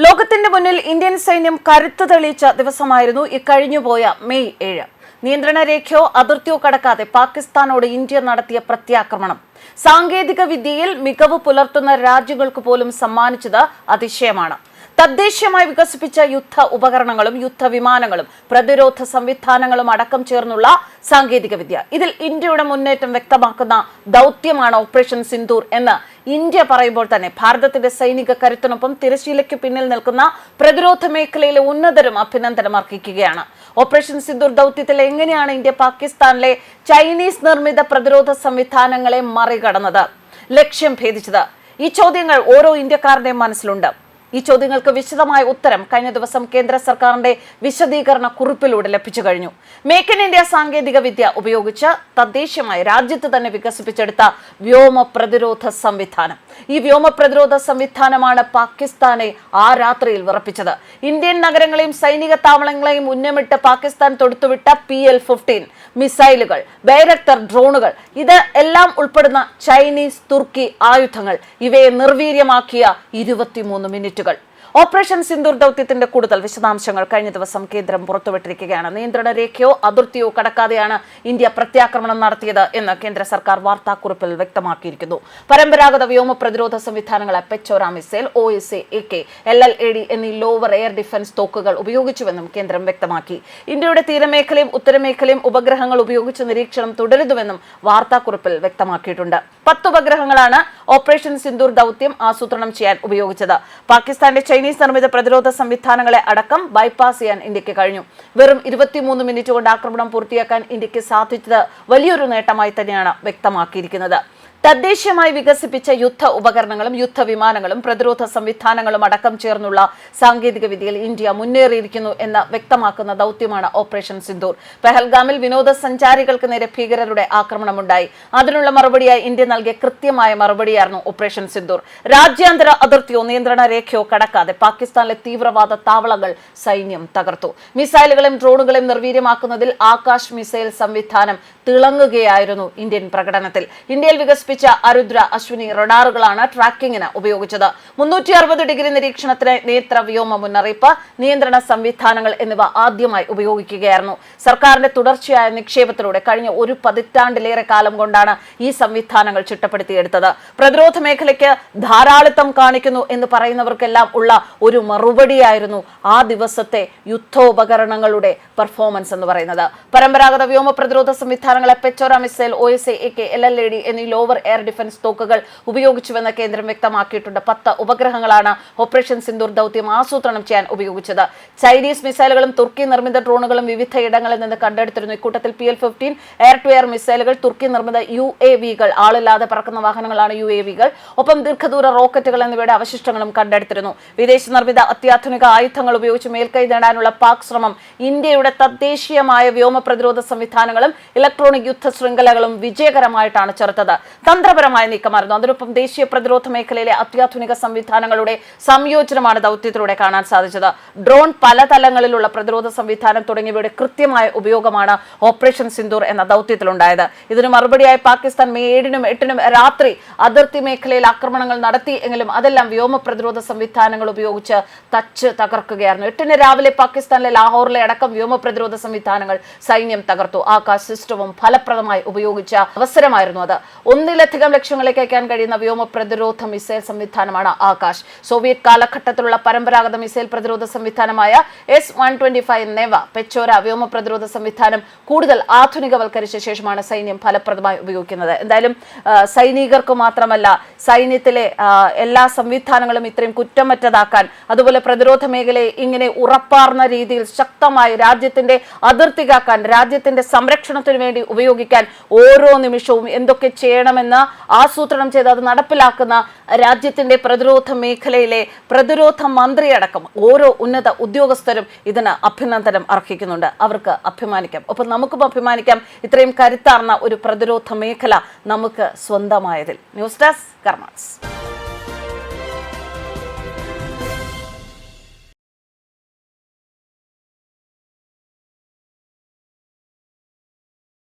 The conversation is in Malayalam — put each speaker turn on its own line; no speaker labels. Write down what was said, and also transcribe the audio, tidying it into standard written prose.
ലോകത്തിന്റെ മുന്നിൽ ഇന്ത്യൻ സൈന്യം കരുത്ത് തെളിയിച്ച ദിവസമായിരുന്നു ഇക്കഴിഞ്ഞുപോയ മെയ് 7. നിയന്ത്രണ രേഖയോ അതിർത്തിയോ കടക്കാതെ പാകിസ്ഥാനോട് ഇന്ത്യ നടത്തിയ പ്രത്യാക്രമണം സാങ്കേതിക വിദ്യയിൽ മികവ് പുലർത്തുന്ന രാജ്യങ്ങൾക്ക് പോലും സമ്മാനിച്ചത് അതിശയമാണ്. തദ്ദേശീയമായി വികസിപ്പിച്ച യുദ്ധ ഉപകരണങ്ങളും യുദ്ധവിമാനങ്ങളും പ്രതിരോധ സംവിധാനങ്ങളും അടക്കം ചേർന്നുള്ള സാങ്കേതിക വിദ്യ. ഇതിൽ ഇന്ത്യയുടെ മുന്നേറ്റം വ്യക്തമാക്കുന്ന ദൗത്യമാണ് ഓപ്പറേഷൻ സിന്ദൂർ എന്ന് ഇന്ത്യ പറയുമ്പോൾ തന്നെ ഭാരതത്തിന്റെ സൈനിക കരുത്തിനൊപ്പം തിരശ്ശീലയ്ക്ക് പിന്നിൽ നിൽക്കുന്ന പ്രതിരോധ മേഖലയിലെ ഉന്നതരും അഭിനന്ദനം അർഹിക്കുകയാണ്. ഓപ്പറേഷൻ സിന്ദൂർ ദൗത്യത്തിൽ എങ്ങനെയാണ് ഇന്ത്യ പാകിസ്ഥാനിലെ ചൈനീസ് നിർമ്മിത പ്രതിരോധ സംവിധാനങ്ങളെ മറികടന്നത്, ലക്ഷ്യം ഭേദിച്ചത്? ഈ ചോദ്യങ്ങൾ ഓരോ ഇന്ത്യക്കാരന്റെയും മനസ്സിലുണ്ട്. ഈ ചോദ്യങ്ങൾക്ക് വിശദമായ ഉത്തരം കഴിഞ്ഞ ദിവസം കേന്ദ്ര സർക്കാരിന്റെ വിശദീകരണ കുറിപ്പിലൂടെ ലഭിച്ചു കഴിഞ്ഞു. മേക്ക് ഇൻ ഇന്ത്യ സാങ്കേതിക വിദ്യ ഉപയോഗിച്ച് തദ്ദേശീയമായി രാജ്യത്ത് തന്നെ വികസിപ്പിച്ചെടുത്ത വ്യോമ പ്രതിരോധ സംവിധാനം. ഈ വ്യോമ പ്രതിരോധ സംവിധാനമാണ് പാകിസ്ഥാനെ ആ രാത്രിയിൽ വിറപ്പിച്ചത്. ഇന്ത്യൻ നഗരങ്ങളെയും സൈനിക താവളങ്ങളെയും ഉന്നമിട്ട് പാകിസ്ഥാൻ തൊടുത്തുവിട്ട PL-15 മിസൈലുകൾ, ബൈരക്തർ ഡ്രോണുകൾ, ഇത് എല്ലാം ഉൾപ്പെടുന്ന ചൈനീസ്, തുർക്കി ആയുധങ്ങൾ, ഇവയെ നിർവീര്യമാക്കിയ 23 മിനിറ്റുകൾ. ഓപ്പറേഷൻ സിന്ദൂർ ദൗത്യത്തിന്റെ കൂടുതൽ വിശദാംശങ്ങൾ കഴിഞ്ഞ ദിവസം കേന്ദ്രം പുറത്തുവിട്ടിരിക്കുകയാണ്. നിയന്ത്രണ രേഖയോ അതിർത്തിയോ കടക്കാതെയാണ് ഇന്ത്യ പ്രത്യാക്രമണം നടത്തിയത് എന്ന് കേന്ദ്ര സർക്കാർ വാർത്താക്കുറിപ്പിൽ വ്യക്തമാക്കിയിരിക്കുന്നു. പരമ്പരാഗത വ്യോമ പ്രതിരോധ സംവിധാനങ്ങളെ പെച്ചോറ മിസൈൽ, OSA-AK, LLAD എന്നീ ലോവർ എയർ ഡിഫൻസ് തോക്കുകൾ ഉപയോഗിച്ചുവെന്നും കേന്ദ്രം വ്യക്തമാക്കി. ഇന്ത്യയുടെ തീരമേഖലയും ഉത്തരമേഖലയും ഉപഗ്രഹങ്ങൾ ഉപയോഗിച്ച് നിരീക്ഷണം തുടരുന്നുവെന്നും വാർത്താക്കുറിപ്പിൽ വ്യക്തമാക്കിയിട്ടുണ്ട്. 10 ഉപഗ്രഹങ്ങളാണ് ഓപ്പറേഷൻ സിന്ദൂർ ദൗത്യം ആസൂത്രണം ചെയ്യാൻ ഉപയോഗിച്ചത്. പാകിസ്ഥാന്റെ ചൈനീസ് നിർമ്മിത പ്രതിരോധ സംവിധാനങ്ങളെ അടക്കം ബൈപ്പാസ് ചെയ്യാൻ ഇന്ത്യക്ക് കഴിഞ്ഞു. വെറും 23 മിനിറ്റ് കൊണ്ട് ആക്രമണം പൂർത്തിയാക്കാൻ ഇന്ത്യക്ക് സാധിച്ചത് വലിയൊരു നേട്ടമായി തന്നെയാണ് വ്യക്തമാക്കിയിരിക്കുന്നത്. തദ്ദേശീയമായി വികസിപ്പിച്ച യുദ്ധ ഉപകരണങ്ങളും യുദ്ധവിമാനങ്ങളും പ്രതിരോധ സംവിധാനങ്ങളും അടക്കം ചേർന്നുള്ള സാങ്കേതിക വിദ്യയിൽ ഇന്ത്യ മുന്നേറിയിരിക്കുന്നു എന്ന് വ്യക്തമാക്കുന്ന ദൗത്യമാണ് ഓപ്പറേഷൻ സിന്ദൂർ. പെഹൽഗാമിൽ വിനോദസഞ്ചാരികൾക്ക് നേരെ ഭീകരരുടെ ആക്രമണമുണ്ടായി. അതിനുള്ള മറുപടിയായി ഇന്ത്യ നൽകിയ കൃത്യമായ മറുപടിയായിരുന്നു ഓപ്പറേഷൻ സിന്ദൂർ. രാജ്യാന്തര അതിർത്തിയോ നിയന്ത്രണ രേഖയോ കടക്കാതെ പാകിസ്ഥാനിലെ തീവ്രവാദ താവളങ്ങൾ സൈന്യം തകർത്തു. മിസൈലുകളും ഡ്രോണുകളും നിർവീര്യമാക്കുന്നതിൽ ആകാശ് മിസൈൽ സംവിധാനം തിളങ്ങുകയായിരുന്നു ഇന്ത്യൻ പ്രകടനത്തിൽ. ഇന്ത്യയിൽ വികസിപ്പിച്ച അരുദ്ര, അശ്വിനി റഡാറുകളാണ് ട്രാക്കിങ്ങിന് ഉപയോഗിച്ചത്. 360 ഡിഗ്രി നിരീക്ഷണത്തിന് നേത്ര വ്യോമ മുന്നറിയിപ്പ്, നിയന്ത്രണ സംവിധാനങ്ങൾ എന്നിവ ആദ്യമായി ഉപയോഗിക്കുകയായിരുന്നു. സർക്കാരിന്റെ തുടർച്ചയായ നിക്ഷേപത്തിലൂടെ കഴിഞ്ഞ ഒരു പതിറ്റാണ്ടിലേറെ കാലം കൊണ്ടാണ് ഈ സംവിധാനങ്ങൾ ചിട്ടപ്പെടുത്തിയെടുത്തത്. പ്രതിരോധ മേഖലയ്ക്ക് ധാരാളിത്തം കാണിക്കുന്നു എന്ന് പറയുന്നവർക്കെല്ലാം ഉള്ള ഒരു മറുപടിയായിരുന്നു ആ ദിവസത്തെ യുദ്ധോപകരണങ്ങളുടെ പെർഫോമൻസ് എന്ന് പറയുന്നത്. പരമ്പരാഗത വ്യോമ പ്രതിരോധ സംവിധാനങ്ങളെ പെച്ചോറ മിസൈൽ, OSA-AK, LLAD എന്നീ ലോവർ എയർ ഡിഫൻസ് തോക്കുകൾ ഉപയോഗിച്ചുവെന്ന് കേന്ദ്രം വ്യക്തമാക്കിയിട്ടുണ്ട്. 10 ഉപഗ്രഹങ്ങളാണ് ഓപ്പറേഷൻ സിന്ദൂർ ദൗത്യം ആസൂത്രണം ചെയ്യാൻ ഉപയോഗിച്ചത്. ചൈനീസ് മിസൈലുകളും തുർക്കി നിർമ്മിത ഡ്രോണുകളും വിവിധ ഇടങ്ങളിൽ നിന്ന് കണ്ടെടുത്തിരുന്നു. ഇക്കൂട്ടത്തിൽ PL-15 എയർ ടു എയർ മിസൈലുകൾ, തുർക്കി നിർമ്മിത UAV-കൾ, ആളില്ലാതെ പറക്കുന്ന വാഹനങ്ങളാണ് UAV-കൾ, ഒപ്പം ദീർഘദൂര റോക്കറ്റുകൾ എന്നിവയുടെ അവശിഷ്ടങ്ങളും കണ്ടെടുത്തിരുന്നു. വിദേശ നിർമ്മിത അത്യാധുനിക ആയുധങ്ങൾ ഉപയോഗിച്ച് മേൽക്കൈ നേടാനുള്ള പാക് ശ്രമം ഇന്ത്യയുടെ തദ്ദേശീയമായ വ്യോമ പ്രതിരോധ സംവിധാനങ്ങളും ഇലക്ട്രോണിക് യുദ്ധ ശൃംഖലകളും വിജയകരമായിട്ടാണ് ചെറുത്തത്. തന്ത്രപരമായ നീക്കമായിരുന്നു. അതിനൊപ്പം ദേശീയ പ്രതിരോധ മേഖലയിലെ അത്യാധുനിക സംവിധാനങ്ങളുടെ സംയോജനമാണ് ദൗത്യത്തിലൂടെ കാണാൻ സാധിച്ചത്. ഡ്രോൺ, പല തലങ്ങളിലുള്ള പ്രതിരോധ സംവിധാനം തുടങ്ങിയവയുടെ കൃത്യമായ ഉപയോഗമാണ് ഓപ്പറേഷൻ സിന്ദൂർ എന്ന ദൗത്യത്തിലുണ്ടായത്. ഇതിന് മറുപടിയായി പാകിസ്ഥാൻ മെയ് 7-നും 8-നും രാത്രി അതിർത്തി മേഖലയിൽ ആക്രമണങ്ങൾ നടത്തി എങ്കിലും അതെല്ലാം വ്യോമ പ്രതിരോധ സംവിധാനങ്ങൾ ഉപയോഗിച്ച് തകർക്കുകയായിരുന്നു. 8-ന് രാവിലെ പാകിസ്ഥാനിലെ ലാഹോറിലെ അടക്കം വ്യോമ പ്രതിരോധ സംവിധാനങ്ങൾ സൈന്യം തകർത്തു. ആകാശ് സിസ്റ്റവും ഫലപ്രദമായി ഉപയോഗിച്ച അവസരമായിരുന്നു അത്. ഒന്നിലധികം ലക്ഷ്യങ്ങളിലേക്ക് അയക്കാൻ കഴിയുന്ന വ്യോമ പ്രതിരോധ മിസൈൽ സംവിധാനമാണ് ആകാശ്. സോവിയറ്റ് കാലഘട്ടത്തിലുള്ള പരമ്പരാഗത മിസൈൽ പ്രതിരോധ സംവിധാനമായ S-125 നെവ പെച്ചോര വ്യോമ പ്രതിരോധ സംവിധാനം കൂടുതൽ ആധുനികവൽക്കരിച്ച ശേഷമാണ് സൈന്യം ഫലപ്രദമായി ഉപയോഗിക്കുന്നത്. എന്തായാലും സൈനികർക്ക് മാത്രമല്ല, സൈന്യത്തിലെ എല്ലാ സംവിധാനങ്ങളും ഇത്രയും കുറ്റമറ്റതാക്കാൻ, അതുപോലെ പ്രതിരോധ മേഖലയെ ഇങ്ങനെ ഉറപ്പാർന്ന രീതിയിൽ ശക്തമായി രാജ്യത്തിന്റെ അതിർത്തി കാക്കാൻ, രാജ്യത്തിന്റെ സംരക്ഷണത്തിനു വേണ്ടി ഉപയോഗിക്കാൻ ഓരോ നിമിഷവും എന്തൊക്കെ ചെയ്യണമെന്ന് ആസൂത്രണം ചെയ്ത് അത് നടപ്പിലാക്കുന്ന രാജ്യത്തിന്റെ പ്രതിരോധ മേഖലയിലെ പ്രതിരോധ മന്ത്രിയടക്കം ഓരോ ഉന്നത ഉദ്യോഗസ്ഥരും ഇതിന് അഭിനന്ദനം അർഹിക്കുന്നുണ്ട്. അവർക്ക് അഭിമാനിക്കാം. ഒപ്പം നമുക്കും അഭിമാനിക്കാം ഇത്രയും കരുത്താർന്ന ഒരു പ്രതിരോധ മേഖല നമുക്ക് സ്വന്തമായതിൽ. News desk karmas.